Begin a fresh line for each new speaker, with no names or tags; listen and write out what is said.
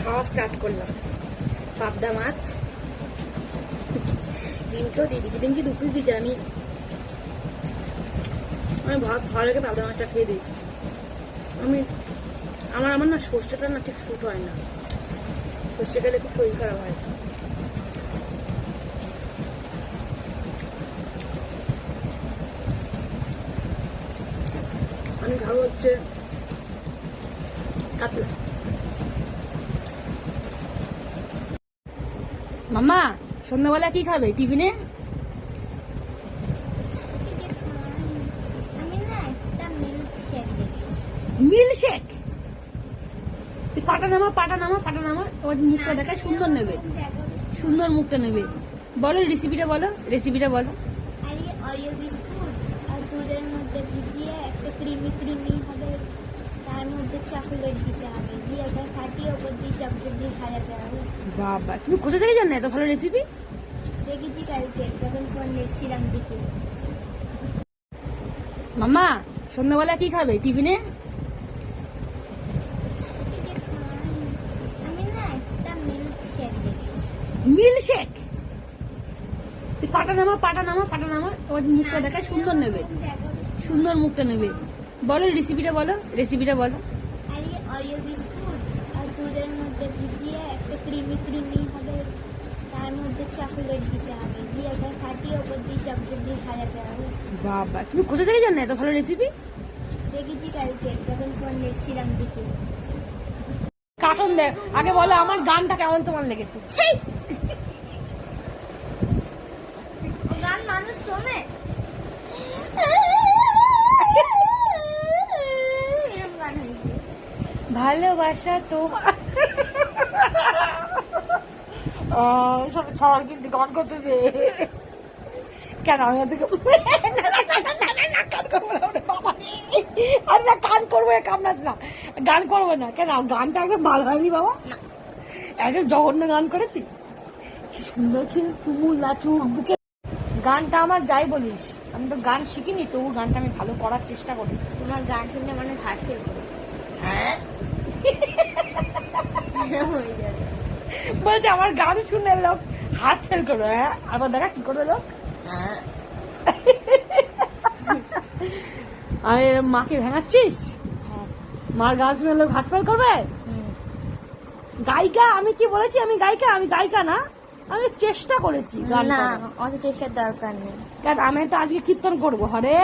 খাওয়া স্টার্ট করলাম। পাবদা মাছ, ডিমকেও দিয়ে দিচ্ছি। ডিমকে 2 পিস দিচ্ছি। আমি ভাত ভালো লাগে পাবদা মাছটা খেয়ে দিচ্ছি। আমার না সর্ষেটা না ঠিক শুট হয় না। সর্ষে খেলে খুব শরীর খারাপ হয়। আমি খাবো হচ্ছে কাতলা। মাম্মা সন্ধ্যাবেলা কি খাবে টিফিনে? মিল্কশেক। পাটা নামা তোমার মুখটা দেখায় সুন্দর নেবে, সুন্দর মুখটা নেবে। বলো রেসিপিটা বলো।
অরিও বিস্কুট আর দুধের মধ্যে ভিজিয়ে একটা ক্রিমি হবে, তার মধ্যে চকলেট দিতে হবে, দিয়ে ওটা ফাটিয়ে ওপর দিয়ে চকলেট দিয়ে সাজাতে হবে।
বাবা তুমি কোথা থেকে জানো এত ভালো রেসিপি?
দেখেছি কালকে যখন ফোন দেখছিলাম দেখে।
মাম্মা সন্ধ্যাবেলা কি খাবে টিফিনে?
আমি না একটা মিল্কশেক দেখেছি।
মিল্কশেক। পাটা নামা তোমার মুখটা দেখায় সুন্দর নেবে, সুন্দর মুখটা নেবে। বলো রেসিপিটা বলো।
অরিও বিস্কুট আর দুধের মধ্যে ভিজিয়ে একটা ক্রিমি হবে, তার মধ্যে চকলেট দিতে হবে, দিয়ে ওটা ফাটিয়ে ওপর দিয়ে চকলেট দিয়ে সাজাতে হবে।
বাবা তুমি কোথা থেকে জানো এত ভালো রেসিপি?
দেখেছি কালকে যখন ফোন দেখছিলাম দেখে।
কার্টুন দেখ আগে বলো আমার গানটা কেমন তোমার লেগেছে?
গান মানুষ শোনে, এরকম গান হয়েছে।
ভালোবাসা তো সবার কিন্তু গান করতে দে। কেন আমি গান করবো কামনাস না, গান করবো না কেন? গানটা একদম ভালো হয়নি বাবা, একদম জঘন্য গান করেছি। কি সুন্দর ছিল তুমুল নাচুক বুকে। গানটা আমার যাই বলিস, আমি তো গান শিখিনি, তবু গানটা আমি ভালো করার চেষ্টা করেছি।
তোমার গান শুনলে মানে হার্ট ফেল করে
বলছে আমার গান শুনে লোক হাত ফেল করবে। হ্যাঁ আবার দেখা কি করবে লোক। আরে মাকে ভেঙাচ্ছিস? মার গান শুনে লোক হাত ফেল করবে? গায়িকা আমি কি বলেছি? আমি গায়িকা না, আমি চেষ্টা করেছি গান
না,
করার।
অত চেষ্টার দরকার নেই।
আমি তো আজকে কীর্তন করবো। হরে